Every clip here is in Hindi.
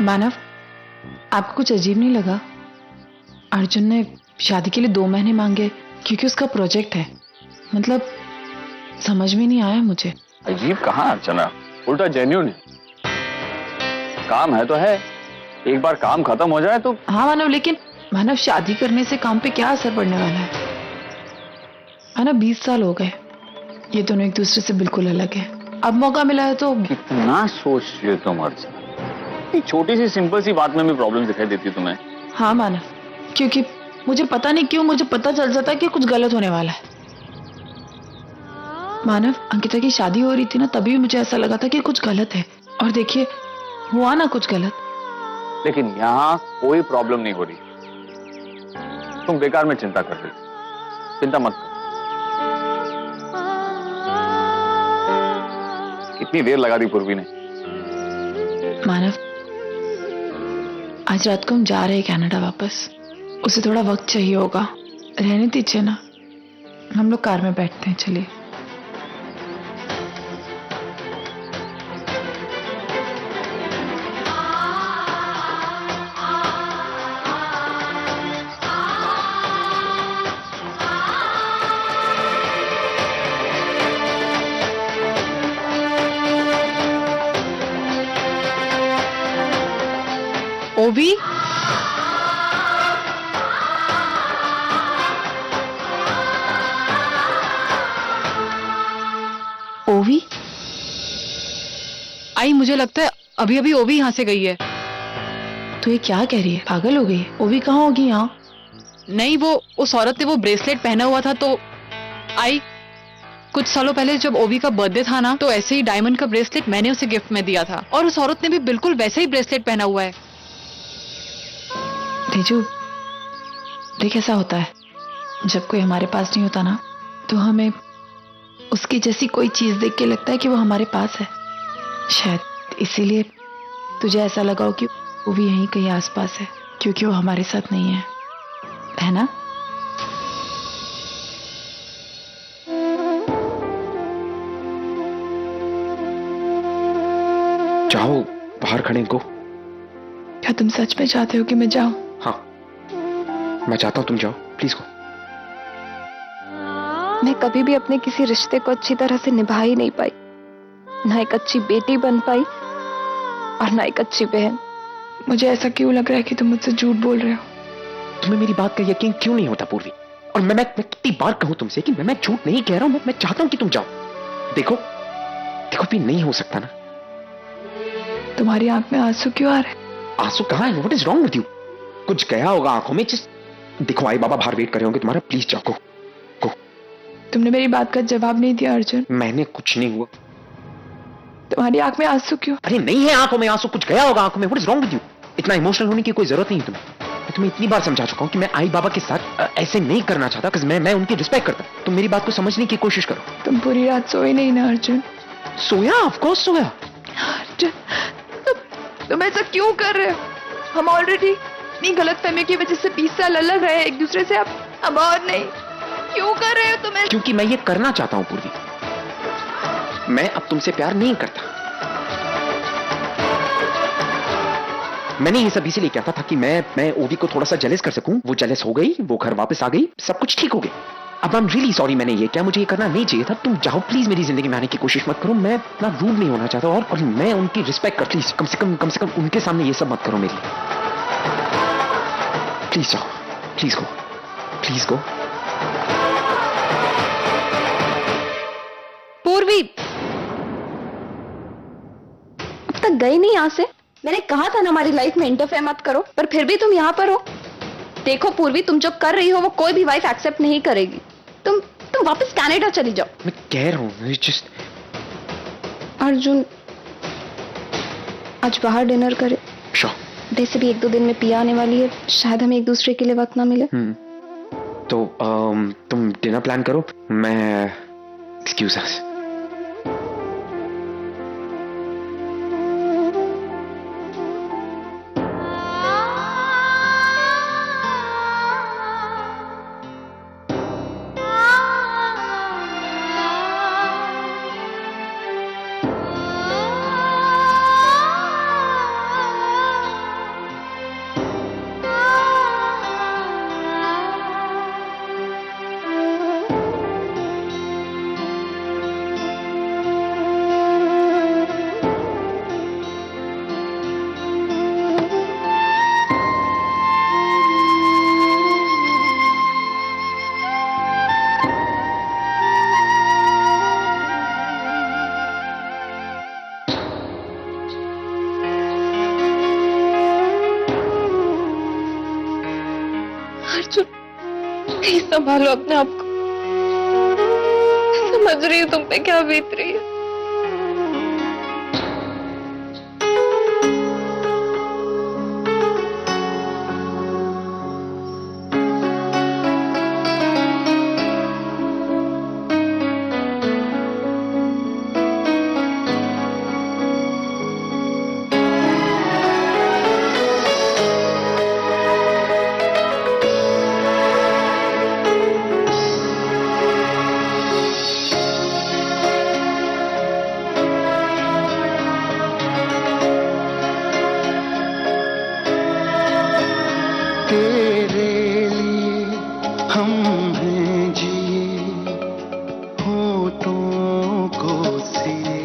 मानव, आपको कुछ अजीब नहीं लगा? अर्जुन ने शादी के लिए 2 महीने मांगे क्योंकि उसका प्रोजेक्ट है। मतलब समझ में नहीं आया मुझे। अजीब कहाँ अर्चना, उल्टा जेन्युइन है। काम है तो है, एक बार काम खत्म हो जाए तो। हाँ मानव, लेकिन मानव शादी करने से काम पे क्या असर पड़ने वाला है? मानव 20 साल हो गए, ये दोनों एक दूसरे से बिल्कुल अलग है। अब मौका मिला है तो। कितना सोच रही हो तुम अर्चना? एक छोटी सी सिंपल सी बात में भी प्रॉब्लम दिखाई देती है तुम्हें। हाँ मानव, क्योंकि मुझे पता नहीं क्यों मुझे पता चल जाता है कि कुछ गलत होने वाला है। मानव, अंकिता की शादी हो रही थी ना, तभी मुझे ऐसा लगा था कि कुछ गलत है, और देखिए हुआ ना कुछ गलत। लेकिन यहाँ कोई प्रॉब्लम नहीं हो रही, तुम बेकार में चिंता कर रही हो। चिंता मत करो। कितनी देर लगा दी पूर्वी ने। मानव, आज रात को हम जा रहे हैं कनाडा वापस। उसे थोड़ा वक्त चाहिए होगा, रहने दीजिए ना। हम लोग कार में बैठते हैं, चलिए। ओवी, ओवी आई, मुझे लगता है अभी अभी ओवी यहाँ से गई है। तो ये क्या कह रही है? पागल हो गई? ओवी कहाँ होगी यहाँ? नहीं, वो उस औरत ने वो ब्रेसलेट पहना हुआ था तो आई। कुछ सालों पहले जब ओवी का बर्थडे था ना, तो ऐसे ही डायमंड का ब्रेसलेट मैंने उसे गिफ्ट में दिया था, और उस औरत ने भी बिल्कुल वैसे ही ब्रेसलेट पहना हुआ है। तेजू, देख ऐसा होता है, जब कोई हमारे पास नहीं होता ना, तो हमें उसकी जैसी कोई चीज देख के लगता है कि वो हमारे पास है। शायद इसीलिए तुझे ऐसा लगा हो कि वो भी यहीं कहीं आसपास है, क्योंकि वो हमारे साथ नहीं है ना? जाओ, बाहर खड़े को। क्या तुम सच में चाहते हो कि मैं जाऊं? हाँ, मैं चाहता हूं तुम जाओ, प्लीज को। मैं कभी भी अपने किसी रिश्ते को अच्छी तरह से निभा ही नहीं पाई, ना एक अच्छी बेटी बन पाई और ना एक अच्छी बहन। मुझे ऐसा क्यों लग रहा है कि तुम मुझसे झूठ बोल रहे हो? तुम्हें मेरी बात का यकीन क्यों नहीं होता पूर्वी? और मैं कितनी बार कहूं तुमसे कि मैं झूठ नहीं कह रहा हूं। मैं चाहता हूं कि तुम जाओ। देखो देखो, भी नहीं हो सकता ना। तुम्हारी आंख में आंसू क्यों आ रहे हैं? आंसू कहाँ है? What is wrong with you? कुछ गया होगा आंखों में। जस्ट देखो, आई बाबा बाहर वेट कर रहे होंगे तुम्हारा। प्लीज जाओ, को। तुमने मेरी बात का जवाब नहीं दिया अर्जुन। मैंने कुछ नहीं हुआ। तुम्हारी आंख में आंसू क्यों? अरे नहीं है आंखों में आंसू, कुछ गया होगा आंखों में। What is wrong with you? इतना इमोशनल होने की कोई जरूरत नहीं है तुम्हें। मैं तुम्हें इतनी बार समझा चुका हूं कि मैं आई बाबा के साथ ऐसे नहीं करना चाहता, क्योंकि मैं उनकी रिस्पेक्ट करता हूं। तुम मेरी बात को समझने की कोशिश करो। तुम पूरी रात सोए नहीं ना अर्जुन? सोया, ऑफ कोर्स सोया। अर्जुन, तुम ऐसा क्यों कर रहे हो? हम ऑलरेडी इतनी गलतफहमी की वजह से 20 साल अलग रहे एक दूसरे से, अब और नहीं। क्यों कर रहे हो तुम ऐसा? क्योंकि मैं ये करना चाहता हूं पूर्वी। मैं अब तुमसे प्यार नहीं करता। मैंने ये सब इसीलिए किया था ताकि मैं ओवी को थोड़ा सा जेलस कर सकूं। वो जेलस हो गई, वो घर वापस आ गई, सब कुछ ठीक हो गया। अब आई एम रियली सॉरी, मैंने ये क्या, मुझे ये करना नहीं चाहिए था। तुम जाओ प्लीज, मेरी जिंदगी में आने की कोशिश मत करो। मैं इतना रूड नहीं होना चाहता, और मैं उनकी रिस्पेक्ट कर, प्लीज कम से कम उनके सामने ये सब मत करो मेरी। प्लीज जाओ, प्लीज गो, प्लीज गो। पूर्वी, अब तक गई नहीं यहाँ से। मैंने कहा था ना हमारी लाइफ में इंटरफेयर मत करो, पर फिर भी तुम यहाँ पर हो। देखो पूर्वी, तुम जो कर रही हो वो कोई भी वाइफ एक्सेप्ट नहीं करेगी। तुम वापस कनाडा चली जाओ। मैं कह रहा हूँ जस्ट। अर्जुन, आज बाहर डिनर करे। वैसे भी 1-2 दिन में पिया आने वाली है, शायद हमें एक दूसरे के लिए वक्त ना मिले। तो तुम डिनर प्लान करो, मैं एक्सक्यूज अस। प्लीज संभालो अपने आप को। समझ रही हूँ तुम पे क्या बीत रही है। तेरे लिए हम हैं जिए होठों को सिए,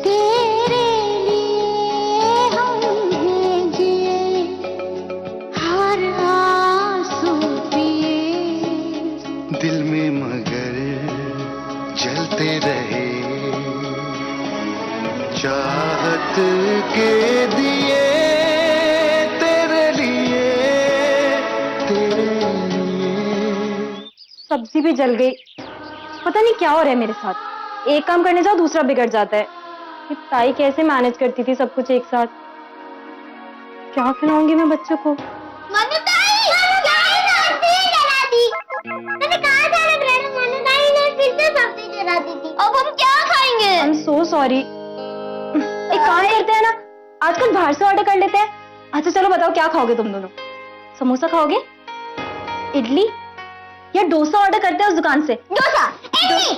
तेरे लिए हम हैं जिए हर आंसू पिए, दिल में मगर जलते रहे चाहत के दिए, तेरे लिए तेरे लिए। सब्जी भी जल गई। पता नहीं क्या हो रहा है मेरे साथ। एक काम करने जाओ दूसरा बिगड़ जाता है। ये ताई कैसे मैनेज करती थी सब कुछ एक साथ। क्या खिलाऊंगी मैं बच्चों को। मनु ताई सब्जी जला दी। मैंने कहा था ना ब्रेड, मनु ताई ने फिर से सब्जी जला दी थी। अब हम क्या खाएंगे? I am so sorry. एक काम करते हैं ना, आजकल बाहर से ऑर्डर कर लेते हैं। अच्छा चलो बताओ क्या खाओगे तुम दोनों? समोसा खाओगे, इडली या डोसा ऑर्डर करते हैं उस दुकान से? डोसा, इडली।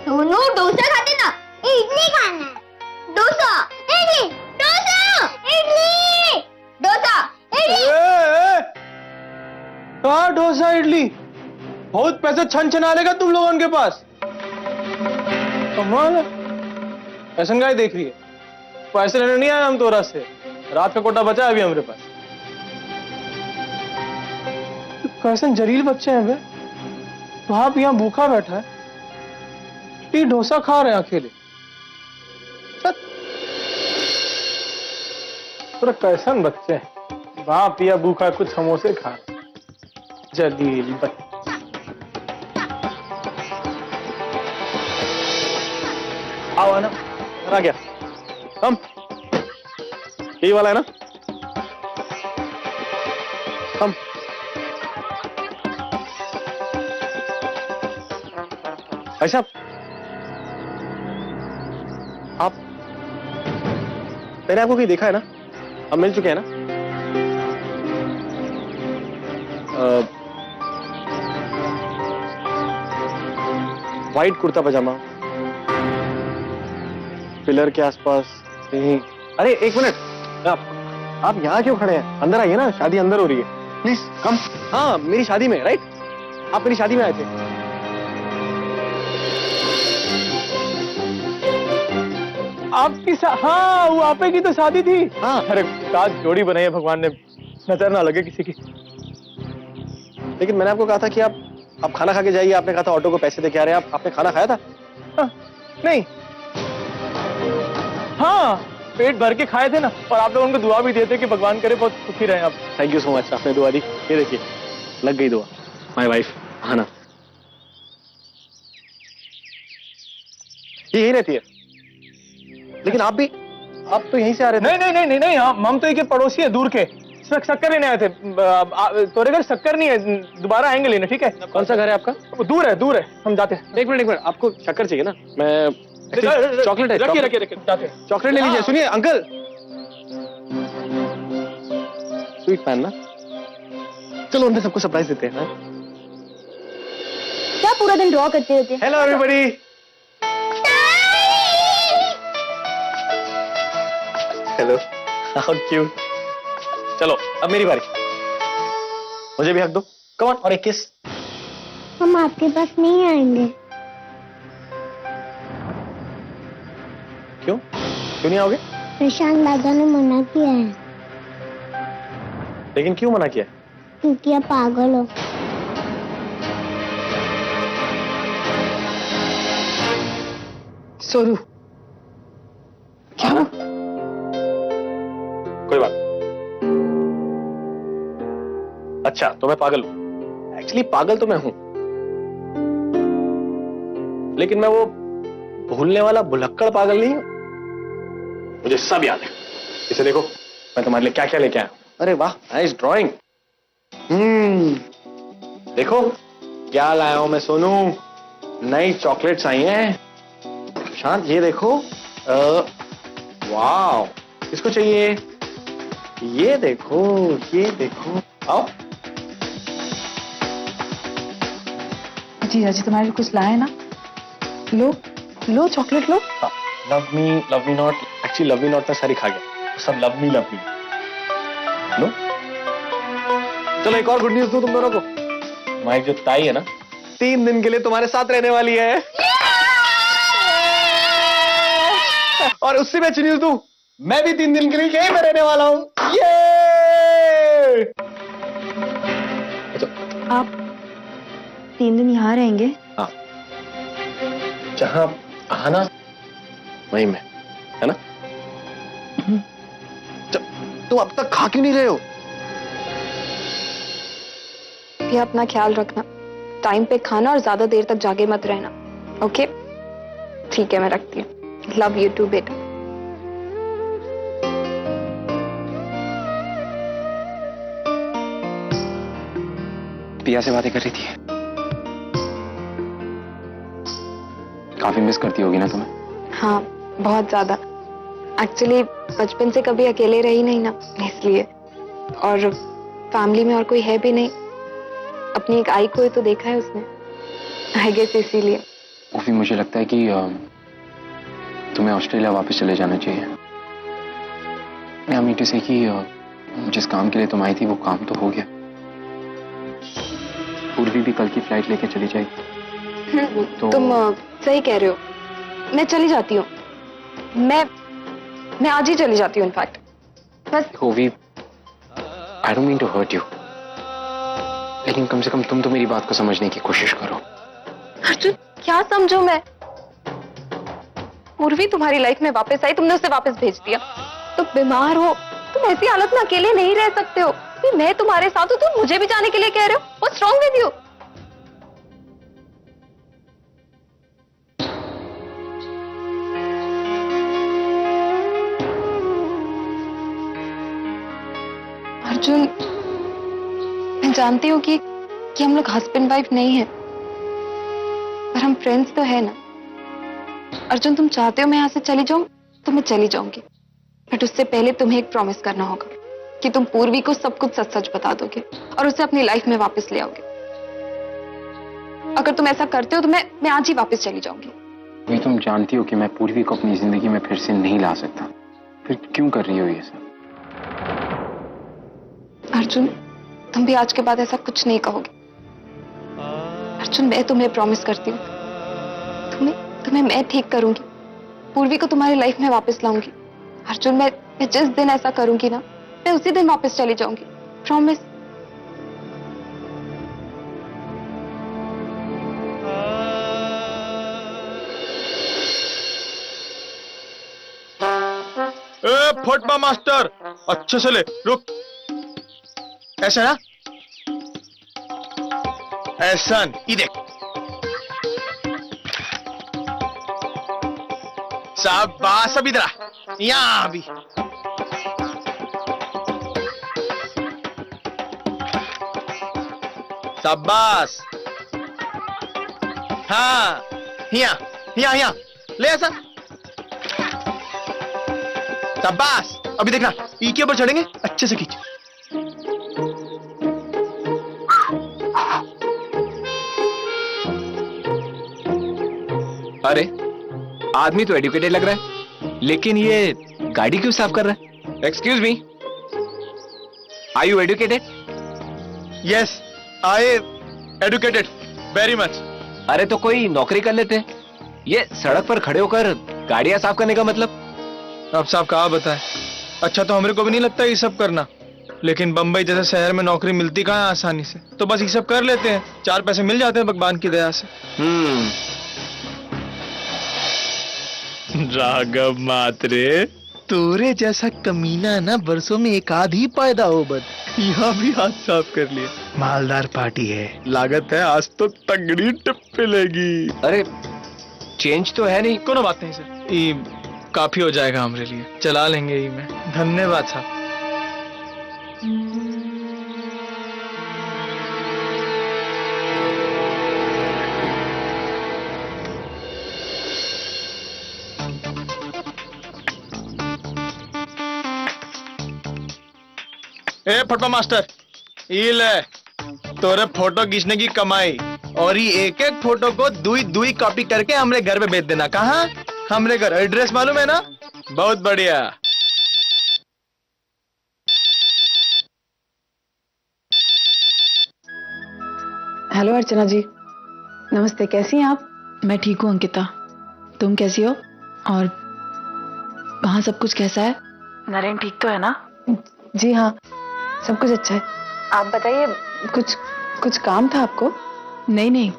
सोनू डोसा खाते ना, इडली खाना है। डोसा, इडली, डोसा, इडली, डोसा, इडली। कहा डोसा इडली? बहुत पैसे छन छना लेगा तुम लोगों के पास। कमाल है, ऐसा क्या देख रही है? पैसे लेने नहीं आए हम तो रात से। रात का कोटा बचा है अभी हमारे पास। कैसे जलील बच्चे हैं वे। बाप यहाँ भूखा बैठा है, टी डोसा खा रहे हैं अकेले। पूरा कैसन बच्चे हैं, बाप या भूखा कुछ समोसे खा रहे हैं। जलील बच्चे। आओ आना, आ गया हम। यही वाला है ना हम? अच्छा आप, मैंने आपको कहीं देखा है ना? हम मिल चुके हैं ना? वाइट कुर्ता पजामा, पिलर के आसपास कहीं। अरे एक मिनट, आप यहाँ क्यों खड़े हैं? अंदर आइए ना, शादी अंदर हो रही है। Please come. हाँ मेरी शादी में, राइट? आप मेरी शादी में आए थे। आपकी हाँ, वो आपे की तो शादी थी। हाँ अरे काश जोड़ी बनाई है भगवान ने, नजर ना लगे किसी की। लेकिन मैंने आपको कहा था कि आप खाना खा के जाइए। आपने कहा था ऑटो को पैसे दे के आ रहे हैं। आपने खाना खाया था? हाँ, नहीं, हाँ पेट भर के खाए थे ना। और आप लोगों को दुआ भी देते कि भगवान करे बहुत सुखी रहे आप। थैंक यू सो मच, आपने दुआ दी। ये देखिए लग गई दुआ। माय वाइफ आना, ये यही रहती है। लेकिन आप तो यहीं से आ रहे थे। नहीं नहीं नहीं नहीं, हम तो एक पड़ोसी है दूर के। शक्कर लेने आए थे। तोरे घर शक्कर नहीं है, दोबारा आएंगे लेने, ठीक है? कौन सा घर है आपका? वो दूर है, हम जाते हैं। एक मिनट, आपको शक्कर चाहिए ना? मैं चॉकलेट है, रखिए जाते हैं। चॉकलेट ले लीजिए। सुनिए अंकल, स्वीट फैन ना? चलो उनसे सबको सरप्राइज देते हैं। क्या पूरा दिन ड्रॉ करते रहते? Hello everybody. Hello, how cute. चलो अब मेरी बारी, मुझे भी हक दो। कम ऑन, और एक किस। हम आपके पास नहीं आएंगे। क्यों नहीं आओगे? प्रशांत दादा ने मना किया है। लेकिन क्यों मना किया? क्योंकि आप पागल हो। सोनू क्या हुआ? कोई बात। अच्छा तो मैं पागल हूं। एक्चुअली पागल तो मैं हूं, लेकिन मैं वो भूलने वाला भुलक्कड़ पागल नहीं हूं। मुझे सब याद है। इसे देखो, मैं तुम्हारे लिए क्या क्या लेके आया हूं। अरे वाह, नाइस ड्राइंग। देखो क्या लाया हूं मैं सोनू, नई चॉकलेट्स आई हैं। शांत ये देखो, वाह, किसको चाहिए? ये देखो, ये देखो, आओ। जीजा जी तुम्हारे लिए कुछ लाए ना, लो लो चॉकलेट लो। Love me not, actually love me not मैं सारी खा गया, सब लव मी लो। चलो एक और गुड न्यूज दूं तुम दोनों को। तुम्हारी जो ताई है ना, 3 दिन के लिए तुम्हारे साथ रहने वाली है। और उससे मैं अच्छी न्यूज दूं, मैं भी 3 दिन के लिए यहीं में रहने वाला हूं। ये आप 3 दिन यहाँ रहेंगे? हाँ, जहां आना वहीं में, है ना? तुम अब तक खा क्यों नहीं रहे हो? भी अपना ख्याल रखना, टाइम पे खाना और ज्यादा देर तक जागे मत रहना। ओके ठीक है, मैं रखती हूँ। लव यू टू बेटा। पिया से बातें कर रही थी। काफी मिस करती होगी ना तुम्हें? हाँ बहुत ज्यादा। एक्चुअली बचपन से कभी अकेले रही नहीं ना, इसलिए। और फैमिली में और कोई है भी नहीं, अपनी एक आई को ही तो देखा है उसने, आई गेस इसीलिए। उफी मुझे लगता है कि तुम्हें ऑस्ट्रेलिया वापस चले जाना चाहिए। मैं मीठी से कि जिस काम के लिए तुम आई थी वो काम तो हो गया। पूर्वी भी कल की फ्लाइट लेके चली जाएगी। तो तुम सही कह रहे हो, मैं चली जाती हूँ। मैं आज ही चली जाती हूँ इनफैक्ट। बस ओवी, I don't mean to hurt you, लेकिन कम से कम तुम तो मेरी बात को समझने की कोशिश करो। अर्जुन क्या समझो मैं? पूर्वी तुम्हारी लाइफ में वापस आई, तुमने उसे वापस भेज दिया। तुम बीमार हो, तुम ऐसी हालत में अकेले नहीं रह सकते हो। मैं तुम्हारे साथ हूँ, तुम मुझे भी जाने के लिए कह रहे हो? What's wrong with you? Arjun मैं जानती हूँ कि हम लोग हस्बैंड वाइफ नहीं है, पर हम फ्रेंड्स तो है ना। अर्जुन तुम चाहते हो मैं यहाँ से चली जाऊं तो मैं चली जाऊंगी, बट उससे पहले तुम्हें एक प्रॉमिस करना होगा कि तुम पूर्वी को सब कुछ सच सच बता दोगे और उसे अपनी लाइफ में वापस ले आओगे। अगर तुम ऐसा करते हो तो मैं आज ही वापस चली जाऊंगी। वही तुम जानती हो कि मैं पूर्वी को अपनी जिंदगी में फिर से नहीं ला सकता, फिर क्यों कर रही हो ये सब? अर्जुन तुम भी आज के बाद ऐसा कुछ नहीं कहोगे। अर्जुन मैं तुम्हें प्रॉमिस करती हूँ, तुम्हें मैं ठीक करूंगी, पूर्वी को तुम्हारी लाइफ में वापस लाऊंगी। अर्जुन मैं जिस दिन ऐसा करूंगी ना, मैं उसी दिन वापस चली जाऊंगी, प्रॉमिस। फटमा मास्टर, अच्छे से ले, रुक। ऐसा ना, ऐसा ये देख। शाबाश, अभी इधर यहाँ भी। शाबाश, हाँ यहाँ ले ऐसा। शाबाश, अभी देखना, ई के ऊपर चढ़ेंगे, अच्छे से खींच। अरे आदमी तो एडुकेटेड लग रहा है, लेकिन ये गाड़ी क्यों साफ कर रहा है? Excuse me, are you educated? Yes, I educated very much. अरे तो कोई नौकरी कर लेते। ये सड़क पर खड़े होकर गाड़ियां साफ करने का मतलब? अब साहब कहा बताए। अच्छा तो हमारे को भी नहीं लगता ये सब करना, लेकिन बंबई जैसे शहर में नौकरी मिलती कहाँ है आसानी से, तो बस ये सब कर लेते हैं, 4 पैसे मिल जाते हैं भगवान की दया से। राघव मात्रे, तोरे जैसा कमीना ना बरसों में एक आध ही पैदा हो बद। यहाँ भी हाथ साफ कर लिया। मालदार पार्टी है, लागत है आज तो तगड़ी टिप मिलेगी। अरे चेंज तो है नहीं। कोनो बात नहीं सर, ये काफी हो जाएगा हमारे लिए, चला लेंगे ही में। धन्यवाद साहब। ए फटवा मास्टर, ये ले तोरे फोटो खींचने की कमाई, और ये एक एक फोटो को दुई दुई कॉपी करके हमरे घर पे भेज देना। कहाँ? हमरे घर एड्रेस मालूम है ना? बहुत बढ़िया। हेलो अर्चना जी, नमस्ते। कैसी हैं आप? मैं ठीक हूँ अंकिता, तुम कैसी हो? और वहाँ सब कुछ कैसा है? नरेन ठीक तो है ना? जी हाँ, सब कुछ अच्छा है। आप बताइए, कुछ काम था आपको? नहीं नहीं,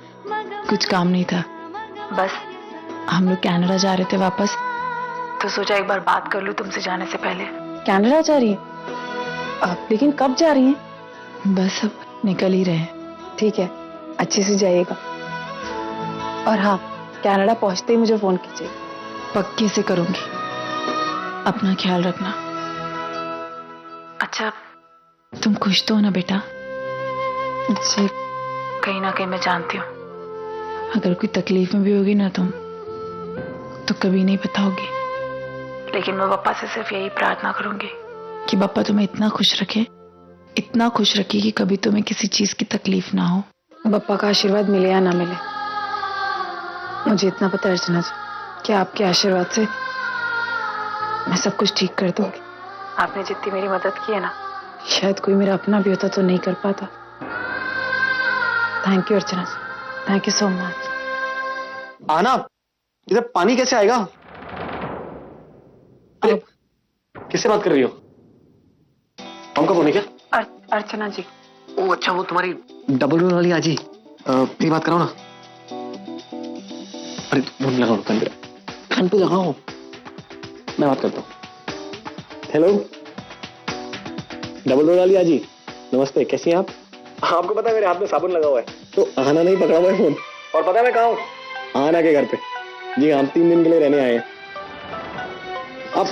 कुछ काम नहीं था, बस हम लोग कनाडा जा रहे थे वापस, तो सोचा एक बार बात कर लूं तुमसे जाने से पहले। कनाडा जा रही हैं आप? लेकिन कब जा रही हैं? बस अब निकल ही रहे हैं। ठीक है, अच्छे से जाइएगा। और हाँ, कनाडा पहुंचते ही मुझे फोन कीजिए। पक्के से करूंगी, अपना ख्याल रखना। अच्छा, तुम खुश तो हो ना बेटा? जी, कहीं ना कहीं मैं जानती हूँ, अगर कोई तकलीफ में भी होगी ना तुम, तो कभी नहीं बताओगी। लेकिन मैं पापा से सिर्फ यही प्रार्थना करूंगी कि पापा तुम्हें इतना खुश रखे कि कभी तुम्हें किसी चीज की तकलीफ ना हो। पापा का आशीर्वाद मिले या ना मिले, मुझे इतना पता है अर्चना जी कि आपके आशीर्वाद से मैं सब कुछ ठीक कर दूंगी। आपने जितनी मेरी मदद की है ना, शायद कोई मेरा अपना भी होता तो नहीं कर पाता। Thank you Archana ji, thank you so much. आना, इधर पानी कैसे आएगा? अरे किससे बात कर रही हो? हम कब होने क्या? अर्चना जी। ओ अच्छा, वो तुम्हारी डबल डोर वाली आजी, मेरी बात कराओ ना। अरे फोन लगाओ, कान पे लगाओ, मैं बात करता हूँ। हेलो, डबल डोर वाली आजी, नमस्ते, कैसी हैं आप? आपको पता है मेरे हाथ में साबुन लगा हुआ है, तो आना नहीं पकड़ा हुआ है फोन। और पता है मैं कहाँ हूँ? आना के घर पे। जी हम 3 दिन के लिए रहने आए हैं। आप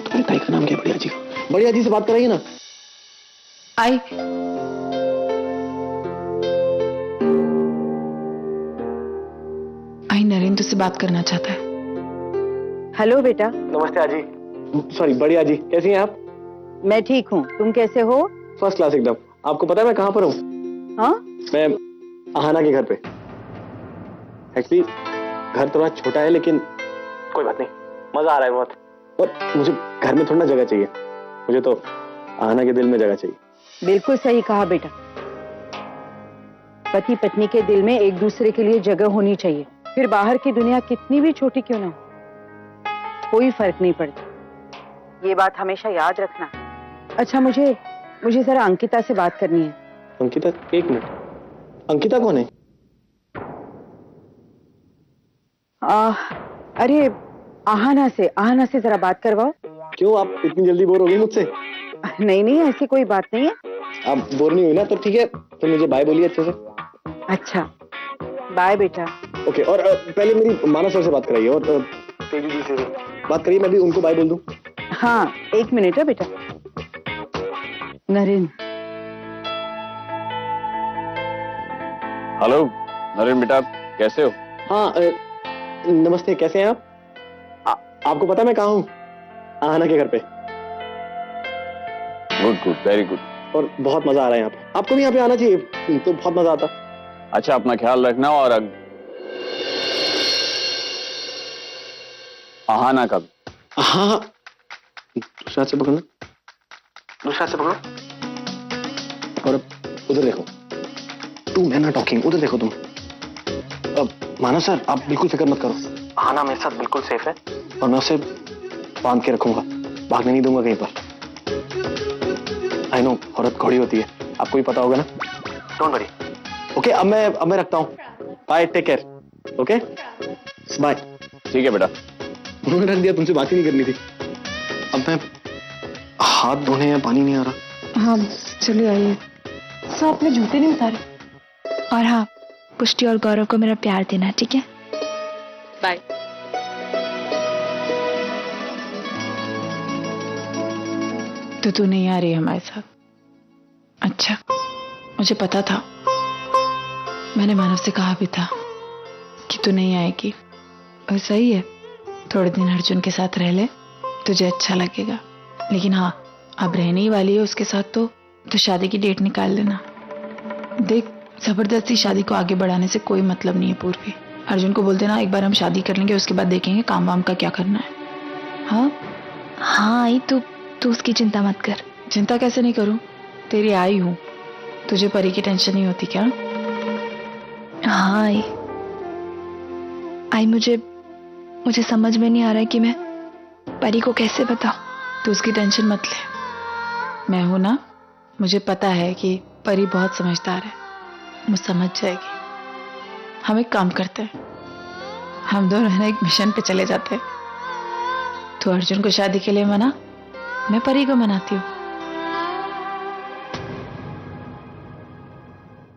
तुम्हारी ताई का नाम क्या? बढ़िया जी, बढ़िया जी से बात कराइए ना। आई नरेन तुझसे बात करना चाहता है। हेलो बेटा। नमस्ते आजी। सॉरी, बढ़िया जी, कैसी हैं आप? मैं ठीक हूँ, तुम कैसे हो? फर्स्ट क्लास एकदम। आपको पता है मैं कहाँ पर हूँ? हाँ? मैं आहाना के घर पे। एक्चुअली घर थोड़ा छोटा है, लेकिन कोई बात नहीं, मजा आ रहा है बहुत। और मुझे घर में थोड़ा जगह चाहिए, मुझे तो आहाना के दिल में जगह चाहिए। बिल्कुल सही कहा बेटा, पति पत्नी के दिल में एक दूसरे के लिए जगह होनी चाहिए, फिर बाहर की दुनिया कितनी भी छोटी क्यों ना हो, कोई फर्क नहीं पड़ता। ये बात हमेशा याद रखना। अच्छा, मुझे जरा अंकिता से बात करनी है। अंकिता? एक मिनट, अंकिता कौन है? अरे आहाना से जरा बात करवाओ। क्यों, आप इतनी जल्दी बोर हो गई मुझसे? नहीं, ऐसी कोई बात नहीं है। आप बोर नहीं हुई ना? तो ठीक है, तो मुझे बाय बोलिए अच्छे से। अच्छा, बाय बेटा। ओके, और पहले मेरी मानस सर से बात कराइए, और तेजू जी से बात करिए, मैं भी उनको बाय बोल दूं। हाँ, 1 मिनट है बेटा। नरेन। हेलो नरेन बेटा, कैसे हो? हाँ, नमस्ते, कैसे हैं आप? आपको पता मैं कहाँ हूँ? आहाना के घर पे। Good, very good. और बहुत मजा आ रहा है यहाँ पे। आपको भी यहाँ पे आना चाहिए, तो बहुत मजा आता। अच्छा, अपना ख्याल रखना। और आहाना कब? हाँ, दूसरा से पकड़ना, दूसरा से पकड़ो, और उधर देखो। टू मैन आर टॉकिंग, उधर देखो तुम। मानस सर, आप बिल्कुल फिक्र मत करो, आहाना मेरे साथ बिल्कुल सेफ है, और मैं उसे बांध के रखूंगा, भागने नहीं दूंगा कहीं पर। आई नो, औरत घोड़ी होती है, आपको भी पता होगा ना। Don't worry. ओके, अब मैं रखता हूँ। Bye, take care. Okay, bye. ठीक है बेटा। उन्होंने रख दिया, तुमसे बात ही नहीं करनी थी। अब मैं हाथ धोने या पानी नहीं आ रहा। हाँ चलिए आइए। सब अपने जूते नहीं उतारे। और हाँ, पुष्टि और गौरव को मेरा प्यार देना, ठीक है? बाय। तो तू नहीं आ रही हमारे साथ? अच्छा, मुझे पता था। मैंने मानव से कहा भी था कि तू नहीं आएगी। और सही है, थोड़े दिन अर्जुन के साथ रह ले, तुझे अच्छा लगेगा। लेकिन हाँ, अब रहने ही वाली है उसके साथ तो शादी की डेट निकाल लेना। देख, जबरदस्ती शादी को आगे बढ़ाने से कोई मतलब नहीं है पूर्वी। अर्जुन को बोल देना एक बार हम शादी कर लेंगे, उसके बाद देखेंगे काम वाम का क्या करना है। हाँ हाँ आई, तू उसकी चिंता मत कर। चिंता कैसे नहीं करूं, तेरी आई हूं। तुझे परी की टेंशन नहीं होती क्या? हाँ आई मुझे समझ में नहीं आ रहा है कि मैं परी को कैसे बताऊं। तू उसकी टेंशन मत ले, मैं हूं ना। मुझे पता है कि परी बहुत समझदार है, वो समझ जाएगी। हम एक काम करते हैं, हम दोनों है ना एक मिशन पे चले जाते हैं। तू अर्जुन को शादी के लिए मना, मैं परी को मनाती हूँ।